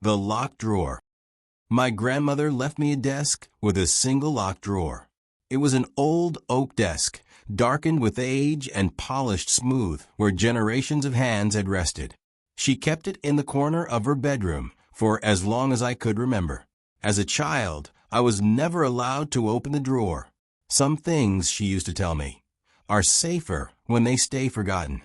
The locked drawer. My grandmother left me a desk with a single locked drawer. It was an old oak desk, darkened with age and polished smooth where generations of hands had rested. She kept it in the corner of her bedroom for as long as I could remember. As a child, I was never allowed to open the drawer. Some things, she used to tell me, are safer when they stay forgotten.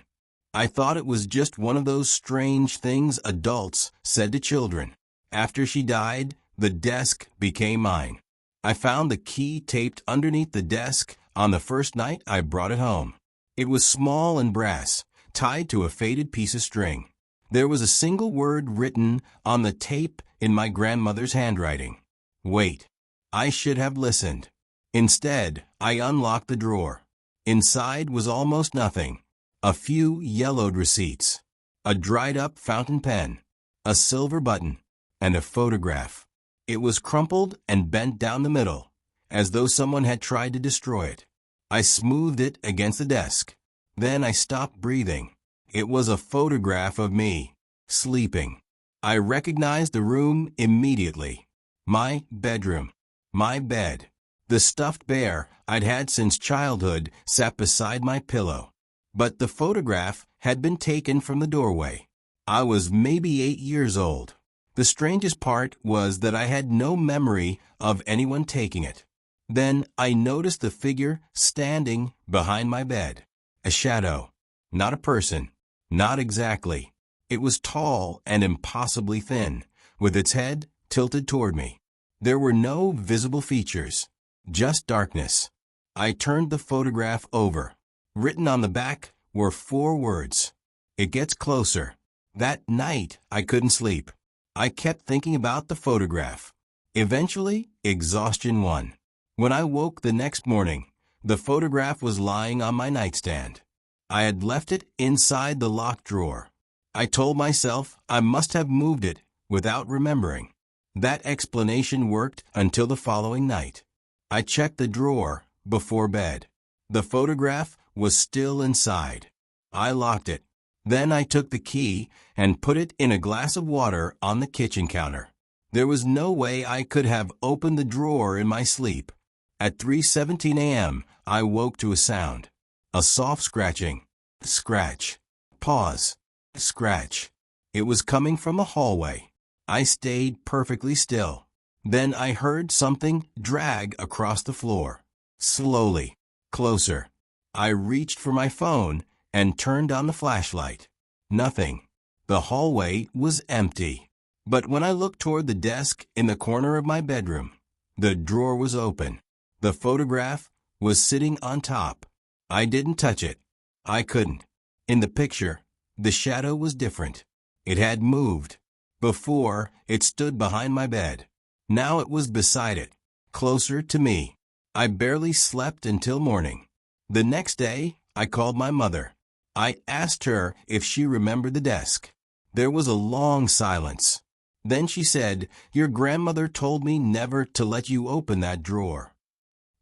I thought it was just one of those strange things adults said to children. After she died, the desk became mine. I found the key taped underneath the desk on the first night I brought it home. It was small and brass, tied to a faded piece of string. There was a single word written on the tape in my grandmother's handwriting. Wait. I should have listened. Instead, I unlocked the drawer. Inside was almost nothing. A few yellowed receipts, a dried-up fountain pen, a silver button, and a photograph. It was crumpled and bent down the middle, as though someone had tried to destroy it. I smoothed it against the desk. Then I stopped breathing. It was a photograph of me, sleeping. I recognized the room immediately. My bedroom. My bed. The stuffed bear I'd had since childhood sat beside my pillow. But the photograph had been taken from the doorway. I was maybe 8 years old. The strangest part was that I had no memory of anyone taking it. Then I noticed the figure standing behind my bed. A shadow. Not a person. Not exactly. It was tall and impossibly thin, with its head tilted toward me. There were no visible features, just darkness. I turned the photograph over. Written on the back were 4 words. It gets closer. That night, I couldn't sleep. I kept thinking about the photograph. Eventually, exhaustion won. When I woke the next morning, the photograph was lying on my nightstand. I had left it inside the locked drawer. I told myself I must have moved it without remembering. That explanation worked until the following night. I checked the drawer before bed. The photograph was still inside. I locked it. Then I took the key and put it in a glass of water on the kitchen counter. There was no way I could have opened the drawer in my sleep. At 3:17 a.m., I woke to a sound. A soft scratching. Scratch. Pause. Scratch. It was coming from the hallway. I stayed perfectly still. Then I heard something drag across the floor. Slowly. Closer. I reached for my phone and turned on the flashlight. Nothing. The hallway was empty. But when I looked toward the desk in the corner of my bedroom, the drawer was open. The photograph was sitting on top. I didn't touch it. I couldn't. In the picture, the shadow was different. It had moved. Before, it stood behind my bed. Now it was beside it, closer to me. I barely slept until morning. The next day, I called my mother. I asked her if she remembered the desk. There was a long silence. Then she said, "Your grandmother told me never to let you open that drawer."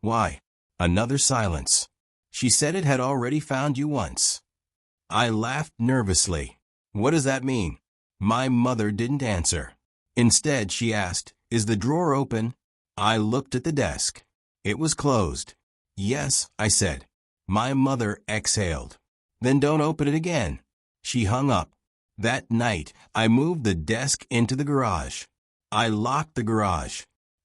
Why? Another silence. She said it had already found you once. I laughed nervously. What does that mean? My mother didn't answer. Instead, she asked, "Is the drawer open?" I looked at the desk. It was closed. "Yes," I said. My mother exhaled. "Then don't open it again." She hung up. That night, I moved the desk into the garage. I locked the garage.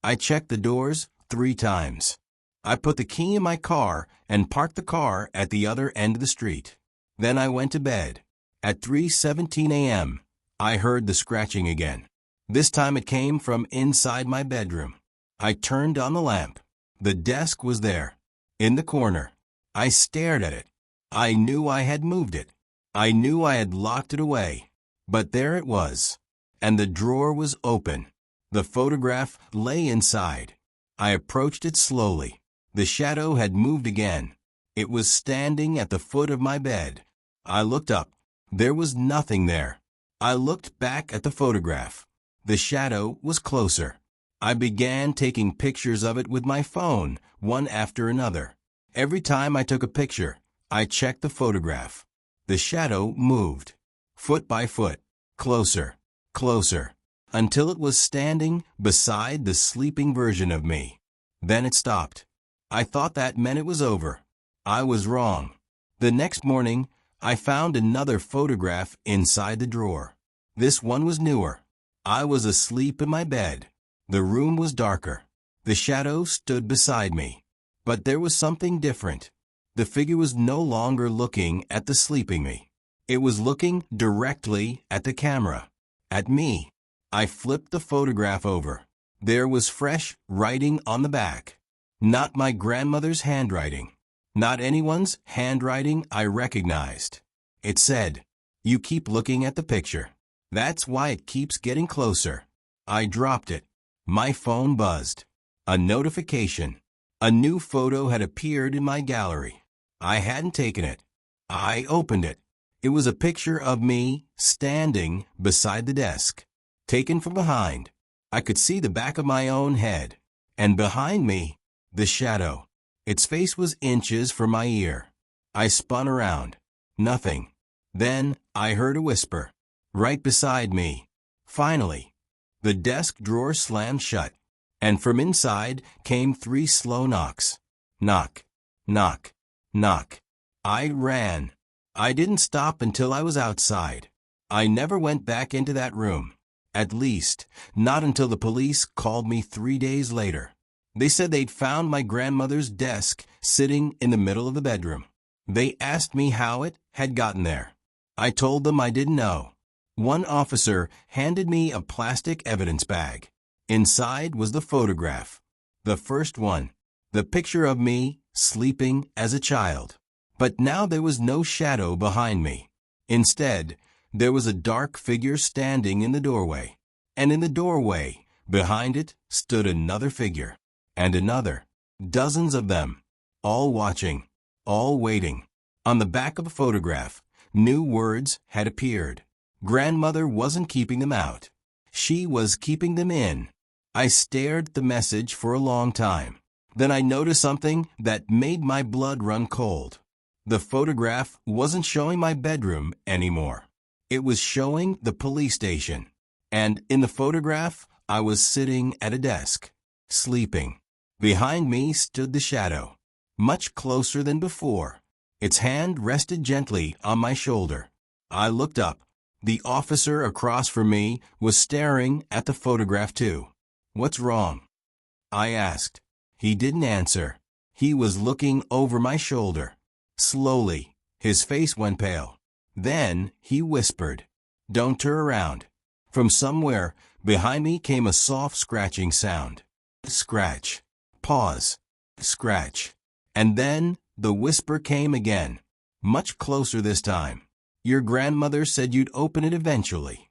I checked the doors 3 times. I put the key in my car and parked the car at the other end of the street. Then I went to bed. At 3:17 a.m., I heard the scratching again. This time it came from inside my bedroom. I turned on the lamp. The desk was there, in the corner. I stared at it. I knew I had moved it. I knew I had locked it away. But there it was. And the drawer was open. The photograph lay inside. I approached it slowly. The shadow had moved again. It was standing at the foot of my bed. I looked up. There was nothing there. I looked back at the photograph. The shadow was closer. I began taking pictures of it with my phone, one after another. Every time I took a picture, I checked the photograph. The shadow moved. Foot by foot. Closer. Closer. until it was standing beside the sleeping version of me. Then it stopped. I thought that meant it was over. I was wrong. The next morning, I found another photograph inside the drawer. This one was newer. I was asleep in my bed. The room was darker. The shadow stood beside me. But there was something different. The figure was no longer looking at the sleeping me. It was looking directly at the camera, at me. I flipped the photograph over. There was fresh writing on the back. Not my grandmother's handwriting. Not anyone's handwriting I recognized. It said, "You keep looking at the picture. That's why it keeps getting closer." I dropped it. My phone buzzed. A notification. A new photo had appeared in my gallery. I hadn't taken it. I opened it. It was a picture of me standing beside the desk, taken from behind. I could see the back of my own head. And behind me, the shadow. Its face was inches from my ear. I spun around. Nothing. Then I heard a whisper. Right beside me. Finally, the desk drawer slammed shut. And from inside came 3 slow knocks. Knock. Knock. Knock. I ran. I didn't stop until I was outside. I never went back into that room. At least, not until the police called me 3 days later. They said they'd found my grandmother's desk sitting in the middle of the bedroom. They asked me how it had gotten there. I told them I didn't know. One officer handed me a plastic evidence bag. Inside was the photograph. The first one. The picture of me sleeping as a child. But now there was no shadow behind me. Instead, there was a dark figure standing in the doorway. And in the doorway, behind it, stood another figure. And another. Dozens of them. All watching. All waiting. On the back of the photograph, new words had appeared. Grandmother wasn't keeping them out. She was keeping them in. I stared at the message for a long time. Then I noticed something that made my blood run cold. The photograph wasn't showing my bedroom anymore. It was showing the police station. And in the photograph, I was sitting at a desk, sleeping. Behind me stood the shadow, much closer than before. Its hand rested gently on my shoulder. I looked up. The officer across from me was staring at the photograph too. "What's wrong?" I asked. He didn't answer. He was looking over my shoulder. Slowly, his face went pale. Then he whispered, "Don't turn around." From somewhere behind me came a soft scratching sound. Scratch. Pause. Scratch. And then the whisper came again, much closer this time. "Your grandmother said you'd open it eventually."